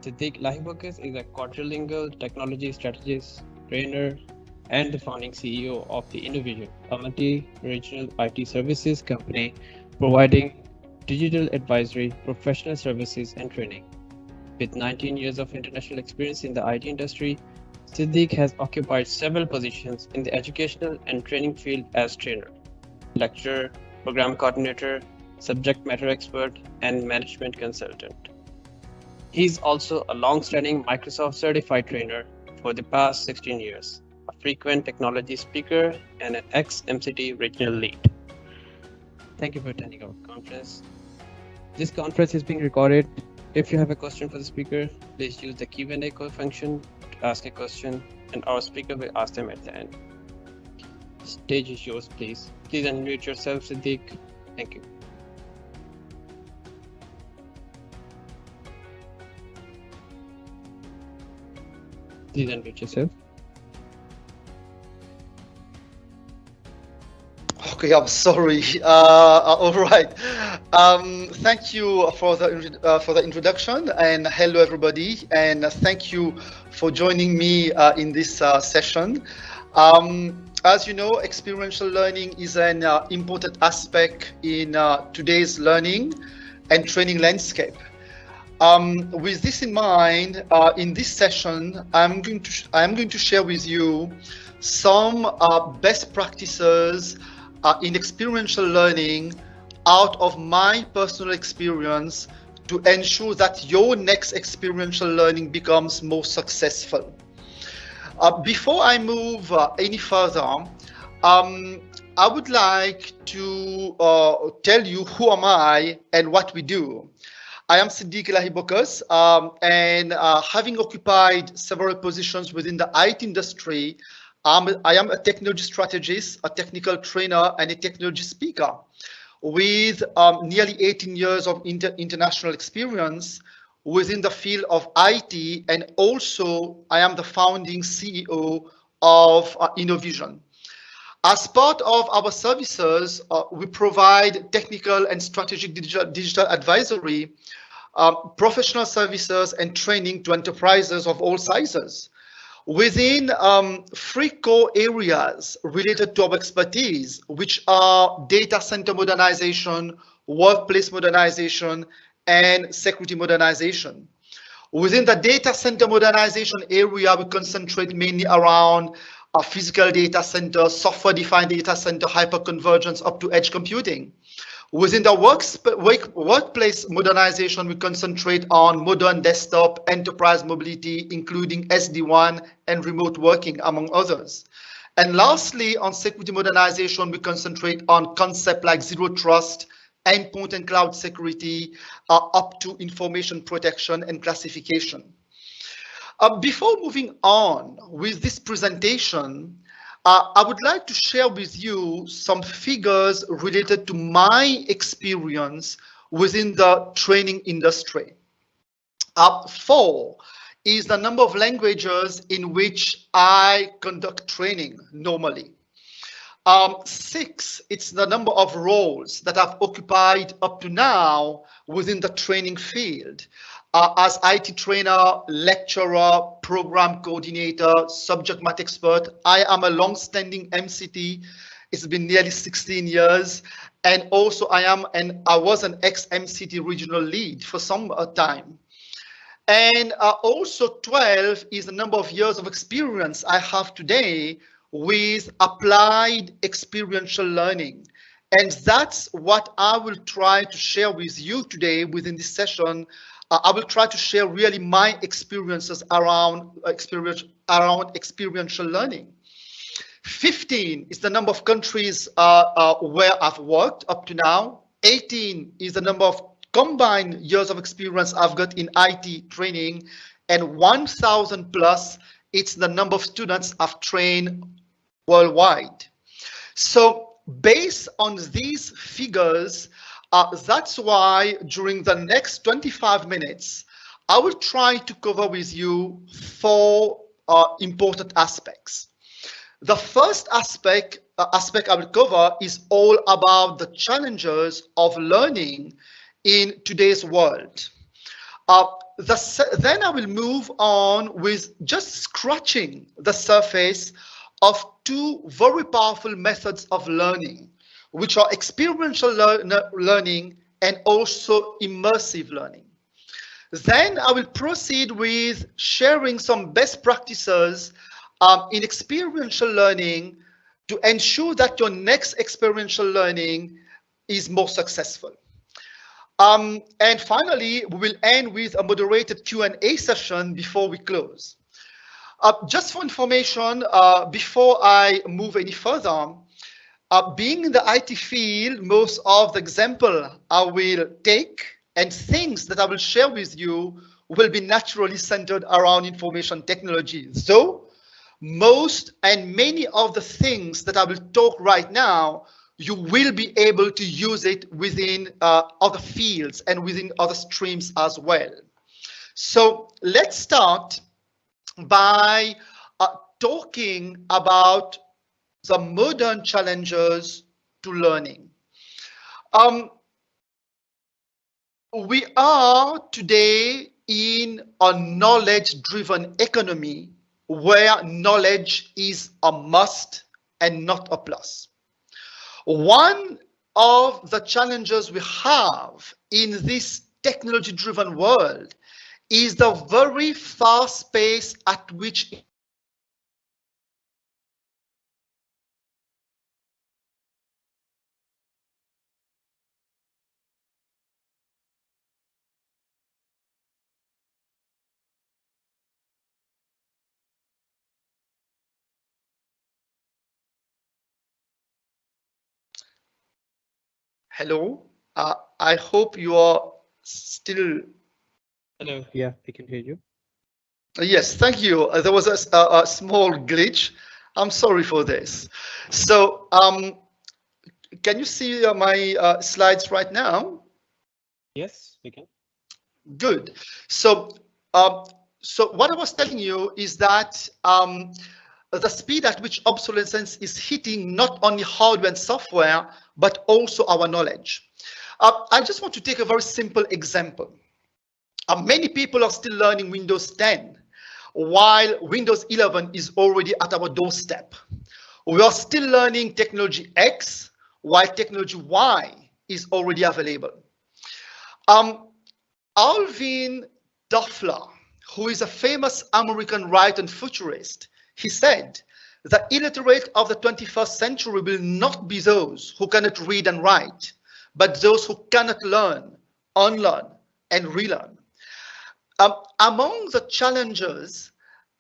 Siddick Elaheebocus is a quadrilingual technology strategist, trainer, and the founding CEO of the INNOVISION, a multi-regional IT services company providing digital advisory, professional services, and training. With 19 years of international experience in the IT industry, Siddiq has occupied several positions in the educational and training field as trainer, lecturer, program coordinator, subject matter expert, and management consultant. He's also a long-standing Microsoft certified trainer for the past 16 years, a frequent technology speaker, and an ex-MCT regional lead. Thank you for attending our conference. This conference is being recorded. If you have a question for the speaker, please use the Q&A function to ask a question, and our speaker will ask them at the end. Stage is yours, please. Please unmute yourself, Siddiq. Thank you. Please unmute yourself. Okay, I'm sorry. All right. Thank you for the introduction, and hello everybody, and thank you for joining me in this session. As you know, experiential learning is an important aspect in today's learning and training landscape. With this in mind, in this session, I'm going to share with you some best practices in experiential learning out of my personal experience to ensure that your next experiential learning becomes more successful. Before I move any further, I would like to tell you who am I and what we do. I am Siddick Elaheebocus, and having occupied several positions within the IT industry, I am a technology strategist, a technical trainer, and a technology speaker with nearly 18 years of international experience within the field of IT, and also I am the founding CEO of INNOVISION. As part of our services, we provide technical and strategic digital advisory, professional services, and training to enterprises of all sizes. Within three core areas related to our expertise, which are data center modernization, workplace modernization, and security modernization. Within the data center modernization area, we concentrate mainly around a physical data center, software-defined data center, hyperconvergence up to edge computing. Within the workplace modernization, we concentrate on modern desktop, enterprise mobility, including SD-WAN and remote working, among others. And lastly, on security modernization, we concentrate on concepts like zero trust, endpoint and cloud security, up to information protection and classification. Before moving on with this presentation, I would like to share with you some figures related to my experience within the training industry. 4 is the number of languages in which I conduct training normally. 6, it's the number of roles that I've occupied up to now within the training field. As IT trainer, lecturer, program coordinator, subject matter expert, I am a long-standing MCT. It's been nearly 16 years. And also I was an ex-MCT regional lead for some time. And also 12 is the number of years of experience I have today with applied experiential learning. And that's what I will try to share with you today within this session. I will try to share really my experiences around experiential learning. 15 is the number of countries where I've worked up to now. 18 is the number of combined years of experience I've got in IT training. And 1,000 plus, it's the number of students I've trained worldwide. So based on these figures, that's why during the next 25 minutes, I will try to cover with you 4 important aspects. The first aspect I will cover is all about the challenges of learning in today's world. Then I will move on with just scratching the surface of two very powerful methods of learning, which are experiential learning and also immersive learning. Then I will proceed with sharing some best practices in experiential learning to ensure that your next experiential learning is more successful. And finally, we will end with a moderated Q&A session before we close. Just for information, before I move any further, being in the IT field, most of the example I will take and things that I will share with you will be naturally centered around information technology. So most and many of the things that I will talk right now, you will be able to use it within other fields and within other streams as well. So let's start by talking about the modern challenges to learning. We are today in a knowledge-driven economy where knowledge is a must and not a plus. One of the challenges we have in this technology-driven world is the very fast pace at which Hello, I hope you are still. Hello. Yeah, we can hear you. Yes, thank you. There was a small glitch. I'm sorry for this. So, can you see my slides right now? Yes, we can. Good. So, so what I was telling you is that the speed at which obsolescence is hitting not only hardware and software, but also our knowledge. I just want to take a very simple example. Many people are still learning Windows 10, while Windows 11 is already at our doorstep. We are still learning technology X, while technology Y is already available. Alvin Toffler, who is a famous American writer and futurist, he said, the illiterate of the 21st century will not be those who cannot read and write, but those who cannot learn, unlearn, and relearn. Among the challenges,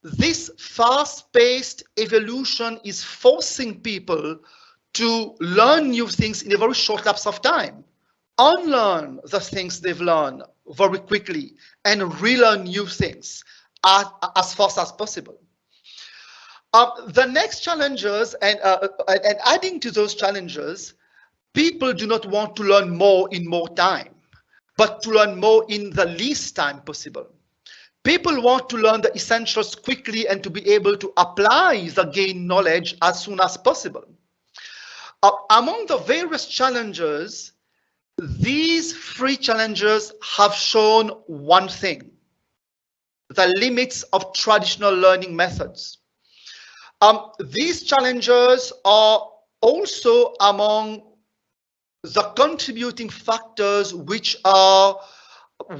this fast-paced evolution is forcing people to learn new things in a very short lapse of time, unlearn the things they've learned very quickly, and relearn new things as fast as possible. The next challenges, and adding to those challenges, people do not want to learn more in more time, but to learn more in the least time possible. People want to learn the essentials quickly and to be able to apply the gained knowledge as soon as possible. Among the various challenges, these three challenges have shown one thing: the limits of traditional learning methods. These challenges are also among the contributing factors which are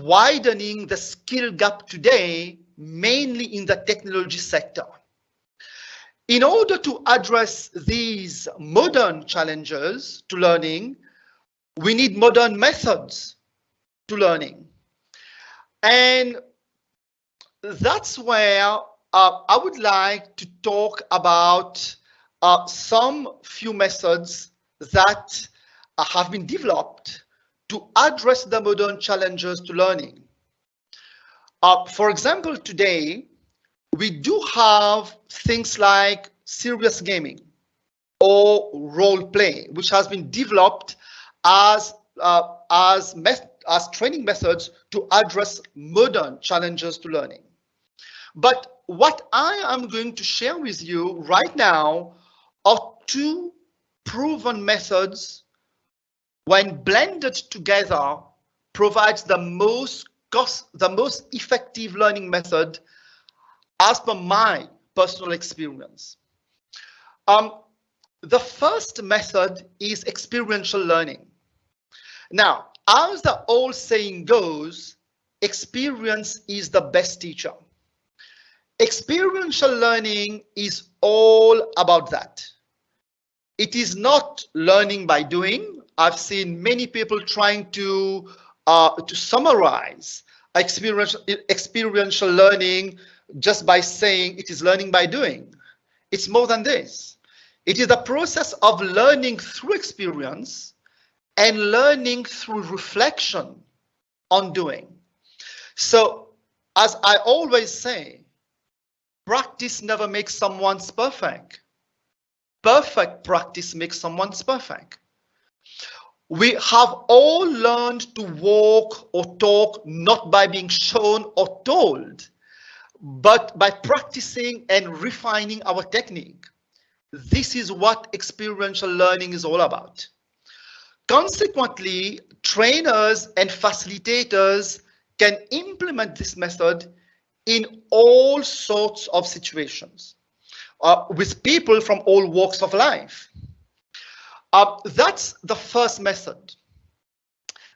widening the skill gap today, mainly in the technology sector. In order to address these modern challenges to learning, we need modern methods to learning. And that's where I would like to talk about some few methods that have been developed to address the modern challenges to learning. For example, today, we do have things like serious gaming or role play, which has been developed as training methods to address modern challenges to learning. But what I am going to share with you right now are two proven methods when blended together provides the most most effective learning method as per my personal experience. The first method is experiential learning. Now, as the old saying goes, experience is the best teacher. Experiential learning is all about that. It is not learning by doing. I've seen many people trying to summarize experiential learning just by saying it is learning by doing. It's more than this. It is the process of learning through experience and learning through reflection on doing. So, as I always say, practice never makes someone perfect. Perfect practice makes someone perfect. We have all learned to walk or talk not by being shown or told, but by practicing and refining our technique. This is what experiential learning is all about. Consequently, trainers and facilitators can implement this method in all sorts of situations with people from all walks of life. That's the first method.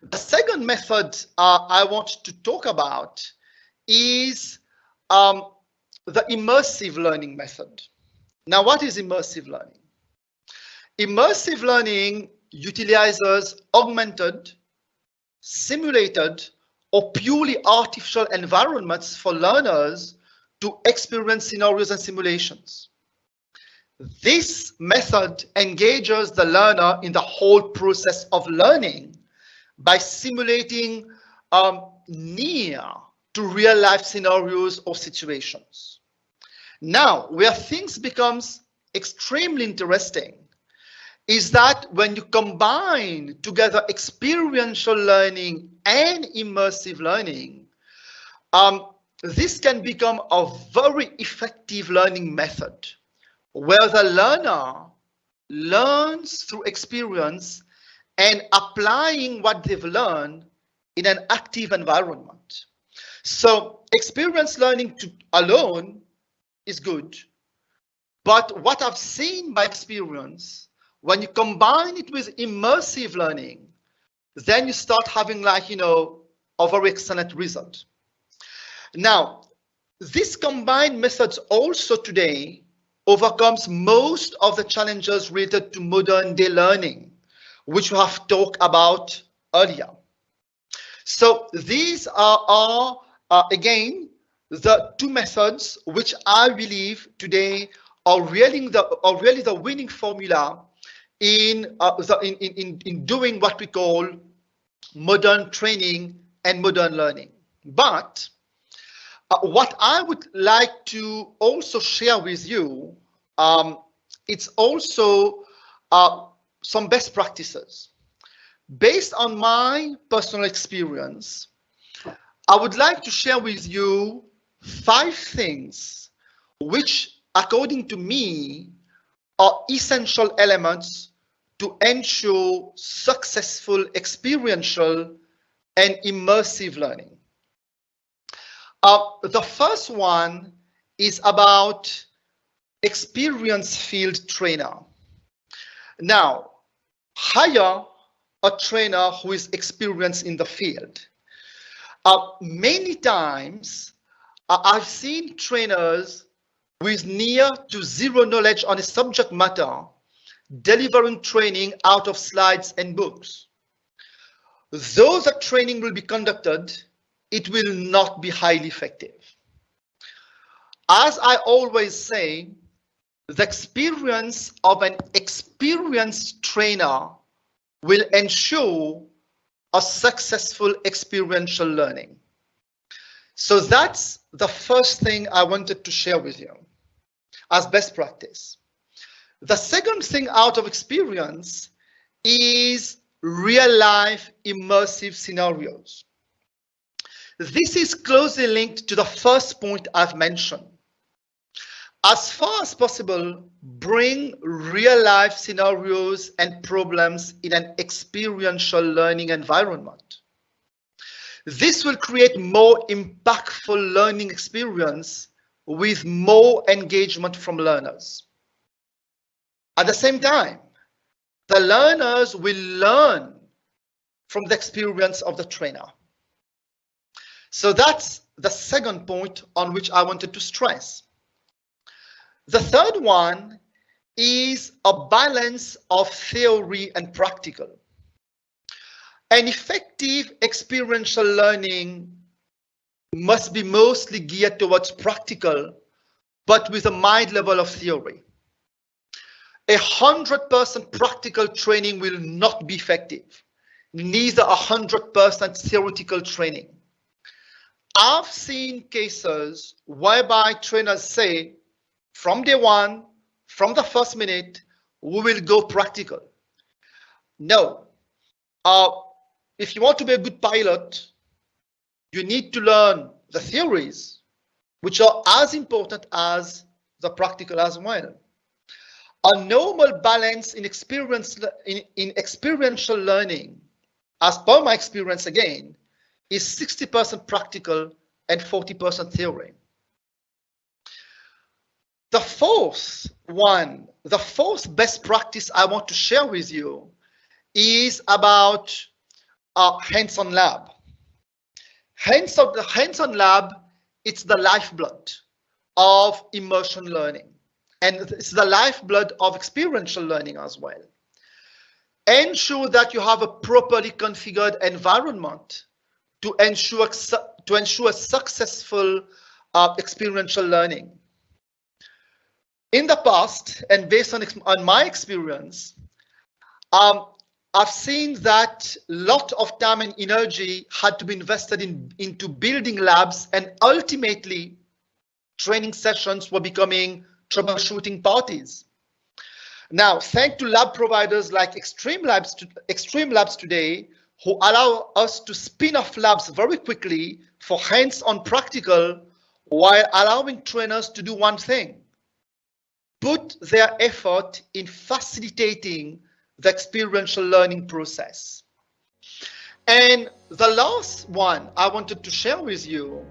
The second method I want to talk about is the immersive learning method. Now, what is immersive learning? Immersive learning utilizes augmented, simulated, or purely artificial environments for learners to experience scenarios and simulations. This method engages the learner in the whole process of learning by simulating near to real life scenarios or situations. Now, where things becomes extremely interesting is that when you combine together experiential learning and immersive learning, this can become a very effective learning method where the learner learns through experience and applying what they've learned in an active environment. So experience learning alone is good, but what I've seen by experience, when you combine it with immersive learning, then you start having like, a very excellent result. Now, this combined methods also today overcomes most of the challenges related to modern day learning, which we have talked about earlier. So these are again, the two methods which I believe today are really the winning formula in doing what we call modern training and modern learning. But what I would like to also share with you, it's also some best practices. Based on my personal experience, I would like to share with you 5 things which, according to me, are essential elements to ensure successful experiential and immersive learning. The first one is about experienced field trainer. Now, hire a trainer who is experienced in the field. Many times, I've seen trainers with near to zero knowledge on a subject matter delivering training out of slides and books. Though the training will be conducted, it will not be highly effective. As I always say, the experience of an experienced trainer will ensure a successful experiential learning. So that's the first thing I wanted to share with you as best practice. The second thing out of experience is real life immersive scenarios. This is closely linked to the first point I've mentioned. As far as possible, bring real life scenarios and problems in an experiential learning environment. This will create more impactful learning experience with more engagement from learners. At the same time, the learners will learn from the experience of the trainer. So that's the second point on which I wanted to stress. The third one is a balance of theory and practical. An effective experiential learning must be mostly geared towards practical, but with a mild level of theory. 100% practical training will not be effective, neither 100% theoretical training. I've seen cases whereby trainers say, from day one, from the first minute, we will go practical. No. If you want to be a good pilot, you need to learn the theories, which are as important as the practical as well. A normal balance in experiential learning, as per my experience again, is 60% practical and 40% theory. The fourth best practice I want to share with you is about hands-on lab. Hands-on lab, it's the lifeblood of immersion learning. And it's the lifeblood of experiential learning as well. Ensure that you have a properly configured environment to ensure successful experiential learning. In the past, and based on my experience, I've seen that a lot of time and energy had to be invested into building labs, and ultimately training sessions were becoming troubleshooting parties. Now, thanks to lab providers like XtremeLabs today, who allow us to spin off labs very quickly for hands-on practical, while allowing trainers to do one thing: put their effort in facilitating the experiential learning process. And the last one I wanted to share with you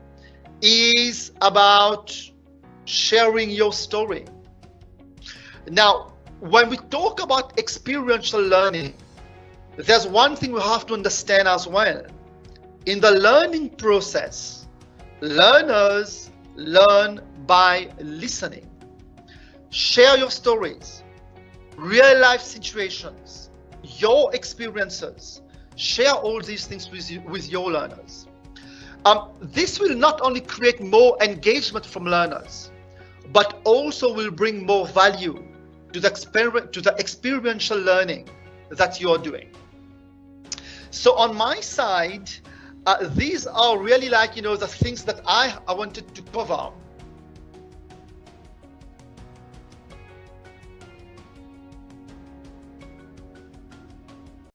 is about sharing your story. Now, when we talk about experiential learning, there's one thing we have to understand as well. In the learning process, learners learn by listening. Share your stories, real life situations, your experiences. Share all these things with your learners. This will not only create more engagement from learners, but also will bring more value to the experiential learning that you are doing. So on my side, these are really the things that I wanted to cover